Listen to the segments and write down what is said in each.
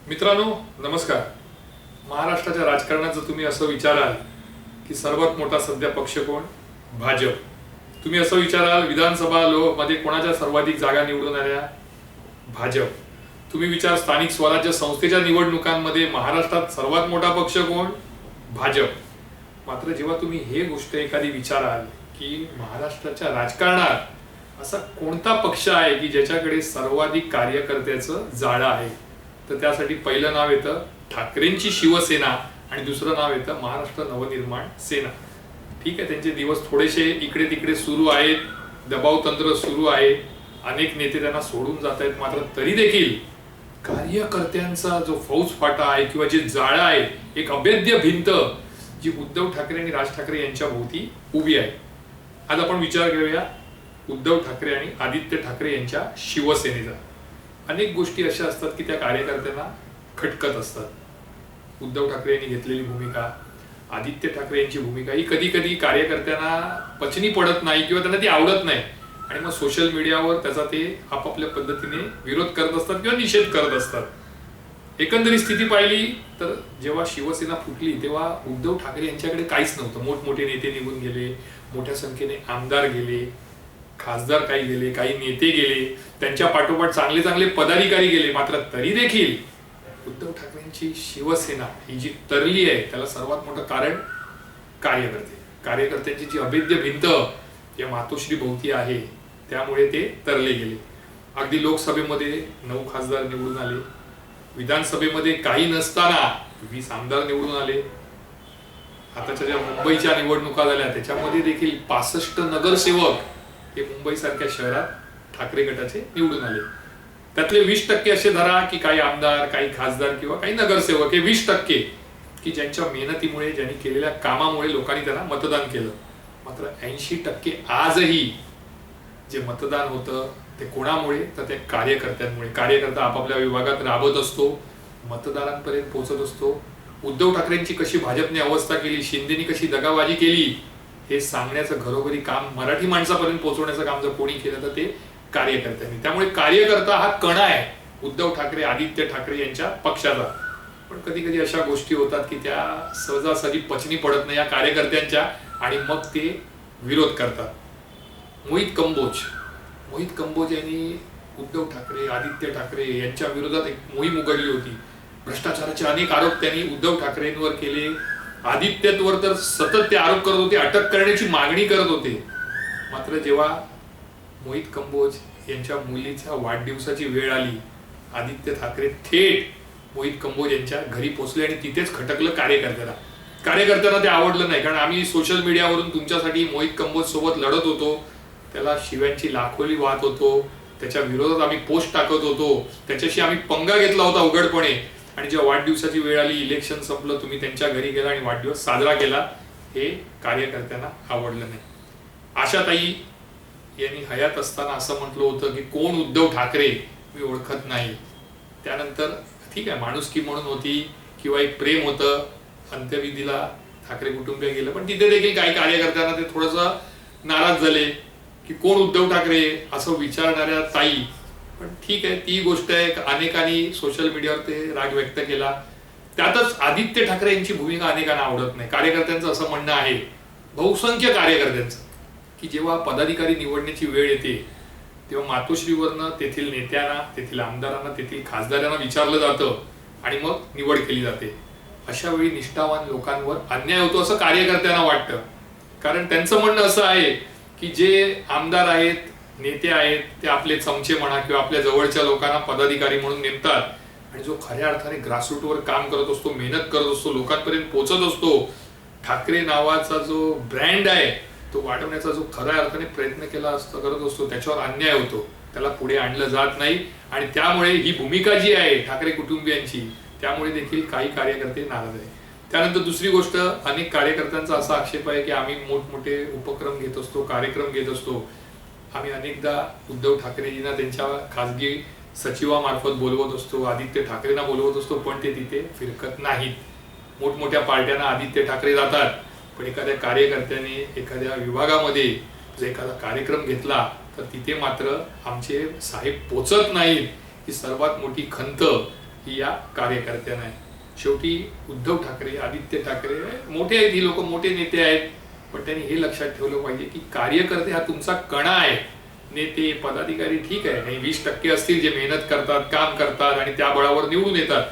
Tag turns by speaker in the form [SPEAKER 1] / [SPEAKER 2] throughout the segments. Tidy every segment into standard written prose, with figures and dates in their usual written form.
[SPEAKER 1] मित्रांनो नमस्कार. महाराष्ट्राच्या राजकारणात जर तुम्ही असं विचाराल की सर्वात मोठा सध्या पक्ष कोण, भाजप. तुम्ही असं विचाराल विधानसभा मध्ये कोणाच्या सर्वाधिक जागा निवडून आल्या, भाजप. तुम्ही विचार स्थानिक स्वराज्य संस्थेच्या निवडणुकांमध्ये महाराष्ट्रात सर्वात मोठा पक्ष कोण, भाजप. मात्र जेव्हा तुम्ही हे गोष्ट एखादी विचाराल की महाराष्ट्राच्या राजकारणात असा कोणता पक्ष आहे की ज्याच्याकडे सर्वाधिक कार्यकर्त्याचं जाळं आहे, तर त्यासाठी पहिलं नाव येतं ठाकरेंची शिवसेना आणि दुसरं नाव येतं महाराष्ट्र नवनिर्माण सेना. ठीक आहे, त्यांचे दिवस थोडेसे इकडे तिकडे सुरू आहेत, दबाव तंत्र सुरू आहे, अनेक नेते त्यांना सोडून जात आहेत. मात्र तरी देखील कार्यकर्त्यांचा जो फौजफाटा आहे किंवा जे जाळं आहे, एक अभेद्य भिंत जी उद्धव ठाकरे आणि राज ठाकरे यांच्या भोवती उभी आहे. आज आपण विचार करूया उद्धव ठाकरे आणि आदित्य ठाकरे यांच्या शिवसेनेचा. अनेक गोष्टी अशा असतात की त्या कार्यकर्त्यांना खटकत असतात. उद्धव ठाकरे यांनी घेतलेली भूमिका, आदित्य ठाकरे यांची भूमिका ही कधी कधी कार्यकर्त्यांना पचनी पडत नाही किंवा त्यांना ती आवडत नाही आणि मग सोशल मीडियावर त्याचा ते आपापल्या पद्धतीने विरोध करत असतात किंवा निषेध करत असतात. एकंदरीत स्थिती पाहिली तर जेव्हा शिवसेना फुटली तेव्हा उद्धव ठाकरे यांच्याकडे काहीच नव्हतं. मोठमोठे नेते निघून गेले, मोठ्या संख्येने आमदार गेले, खासदार काही गेले, काही नेते गेले, त्यांच्या पाठोपाठ चांगले चांगले पदाधिकारी गेले. मात्र तरी देखील उद्धव ठाकरेंची शिवसेना ही जी तरली आहे त्याला सर्वात मोठं कारण कार्यकर्त्यांची जी अभेद्य भिंत या मातोश्री भोवती आहे, त्यामुळे ते तरले गेले. अगदी लोकसभेमध्ये 9 खासदार निवडून आले, विधानसभेमध्ये काही नसताना 20 आमदार निवडून आले. आताच्या ज्या मुंबईच्या निवडणुका झाल्या त्याच्यामध्ये देखील 65 नगरसेवक हे मुंबई सारख्या शहरात ठाकरे गटाचे निवडून आले. त्यातले 20% असे धरा की काही आमदार, काही खासदार किंवा काही नगरसेवक, हे 20% की ज्यांच्या मेहनतीमुळे, ज्यांनी केलेल्या कामामुळे लोकांनी त्यांना मतदान केलं. मात्र 80% आजही जे मतदान होतं ते कोणामुळे, तर त्या कार्यकर्त्यांमुळे. कार्यकर्ता आपापल्या विभागात राबत असतो, मतदारांपर्यंत पोहोचत असतो. उद्धव ठाकरेंची कशी भाजपने अवस्था केली, शिंदेनी कशी दगाबाजी केली, हे सांगण्याचं घरोघरी काम, मराठी माणसापर्यंत पोहोचवण्याचं काम जर कोणी केलं तर ते कार्यकर्त्यांनी. त्यामुळे कार्यकर्ता हा कणा आहे उद्धव ठाकरे, आदित्य ठाकरे यांच्या पक्षाचा. पण कधी कधी अशा गोष्टी होतात की त्या सहजासहजी पचनी पडत नाही या कार्यकर्त्यांच्या आणि मग ते विरोध करतात. मोहित कंबोज यांनी उद्धव ठाकरे, आदित्य ठाकरे यांच्या विरोधात एक मोहीम उघडली होती. भ्रष्टाचाराचे अनेक आरोप त्यांनी उद्धव ठाकरेंवर केले. आदित्यवर तर सतत ते आरोप करत होते, अटक करण्याची मागणी करत होते. मात्र जेव्हा मोहित कंबोज यांच्या मुलीच्या वाढदिवसाची वेळ आली, आदित्य ठाकरे थेट मोहित कंबोज यांच्या घरी पोहोचले आणि तिथेच खटकलं कार्यकर्त्यांना ते आवडलं नाही. कारण आम्ही सोशल मीडियावरून तुमच्यासाठी मोहित कंबोज सोबत लढत होतो, त्याला शिव्यांची लाखोली वाहत होतो, त्याच्या विरोधात आम्ही पोस्ट टाकत होतो, त्याच्याशी आम्ही पंगा घेतला होता उघडपणे. आणि जेव्हा वाढदिवसाची वेळ आली, इलेक्शन संपलं, तुम्ही त्यांच्या घरी गेला आणि वाढदिवस साजरा केला, हे कार्यकर्त्यांना आवडलं नाही. आशाताई यांनी हयात असताना असं म्हटलं होतं की कोण उद्धव ठाकरे मी ओळखत नाही. त्यानंतर ठीक आहे, माणुसकी म्हणून होती किंवा एक प्रेम होतं, अंत्यविधीला ठाकरे कुटुंबीय गेलं, पण तिथे देखील काही कार्यकर्त्यांना ते थोडंसं नाराज झाले की कोण उद्धव ठाकरे असं विचारणाऱ्या ताई. पण ठीक आहे, ती गोष्ट आहे. अनेकांनी सोशल मीडियावर ते राग व्यक्त केला. त्यातच आदित्य ठाकरे यांची भूमिका अनेकांना आवडत नाही. कार्यकर्त्यांचं असं म्हणणं आहे, बहुसंख्य कार्यकर्त्यांचं, की जेव्हा पदाधिकारी निवडण्याची वेळ येते तेव्हा मातोश्रीवरनं तेथील नेत्यांना, तेथील आमदारांना, तेथील खासदारांना विचारलं जातं आणि मग निवड केली जाते. अशा वेळी निष्ठावान लोकांवर अन्याय होतो असं कार्यकर्त्यांना वाटतं. कारण त्यांचं म्हणणं असं आहे की जे आमदार आहेत, नेते आहेत, ते आपले चमचे म्हणा किंवा आपल्या जवळच्या लोकांना पदाधिकारी म्हणून नेमतात आणि जो खऱ्या अर्थाने ग्रासरूटवर काम करत असतो, मेहनत करत असतो, लोकांपर्यंत पोहोचत असतो, ठाकरे नावाचा जो ब्रँड आहे तो वाढवण्याचा जो खऱ्या अर्थाने प्रयत्न करत असतो, त्याच्यावर अन्याय होतो, त्याला पुढे आणलं जात नाही. आणि त्यामुळे ही भूमिका जी आहे ठाकरे कुटुंबियांची, त्यामुळे देखील काही कार्यकर्ते नाराज आहेत. त्यानंतर दुसरी गोष्ट, अनेक कार्यकर्त्यांचा असा आक्षेप आहे की आम्ही मोठमोठे उपक्रम घेत असतो, कार्यक्रम घेत असतो. आम्ही अनेकदा उद्धव ठाकरेजींना त्यांच्या खासगी सचिवामार्फत बोलवत असतो, आदित्य ठाकरेंना बोलवत असतो, पण ते तिथे फिरकत नाहीत. मोठमोठ्या पार्ट्यांना आदित्य ठाकरे जातात, पण एखाद्या कार्यकर्त्याने एखाद्या विभागामध्ये जर एखादा कार्यक्रम घेतला तर तिथे मात्र आमचे साहेब पोचत नाहीत. ही सर्वात मोठी खंत ही या कार्यकर्त्यांना आहे. शेवटी उद्धव ठाकरे, आदित्य ठाकरे मोठे आहेत, ही लोक मोठे नेते आहेत, पण त्यांनी हे लक्षात ठेवलं पाहिजे की कार्यकर्ते हा तुमचा कणा आहे. नेते पदाधिकारी ठीक आहे, काही 20% असतील जे मेहनत करतात, काम करतात आणि त्या बळावर निवडून येतात,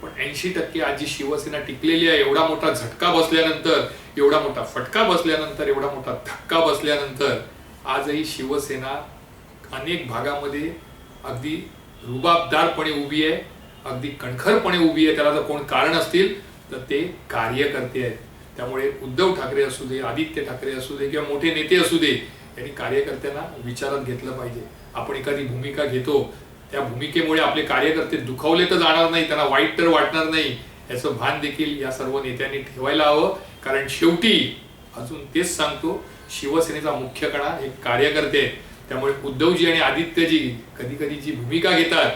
[SPEAKER 1] पण 80% आज जी शिवसेना टिकलेली आहे, एवढा मोठा झटका बसल्यानंतर, एवढा मोठा फटका बसल्यानंतर, एवढा मोठा धक्का बसल्यानंतर आजही शिवसेना अनेक भागामध्ये अगदी रुबाबदारपणे उभी आहे, अगदी कणखरपणे उभी आहे. त्याला जर कोण कारण असतील तर ते कार्यकर्ते आहेत. त्यामुळे उद्धव ठाकरे असू दे, आदित्य ठाकरे असू दे किंवा मोठे नेते असू दे, यांनी कार्यकर्त्यांना विचारात घेतलं पाहिजे. आपण एखादी भूमिका घेतो, त्या भूमिकेमुळे आपले कार्यकर्ते दुखावले तर जाणार नाही, त्यांना वाईट तर वाटणार नाही, याचं भान देखील या सर्व नेत्यांनी ठेवायला हवं. कारण शेवटी अजून तेच सांगतो, शिवसेनेचा मुख्य कणा हे कार्यकर्ते आहेत. त्यामुळे उद्धवजी आणि आदित्यजी कधी कधी जी भूमिका घेतात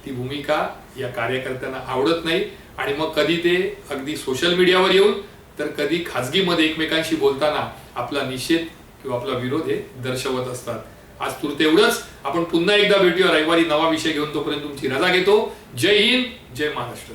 [SPEAKER 1] ती भूमिका या कार्यकर्त्यांना आवडत नाही आणि मग कधी ते अगदी सोशल मीडियावर येऊन तर कधी खाजगीमध्ये एकमेकांशी बोलताना आपला निषेध किंवा आपला विरोध हे दर्शवत असतात. आज तुर्त एवढंच. आपण पुन्हा एकदा भेटूया रविवारी नवा विषय घेऊन. तोपर्यंत तुमची रजा घेतो. जय हिंद, जय महाराष्ट्र.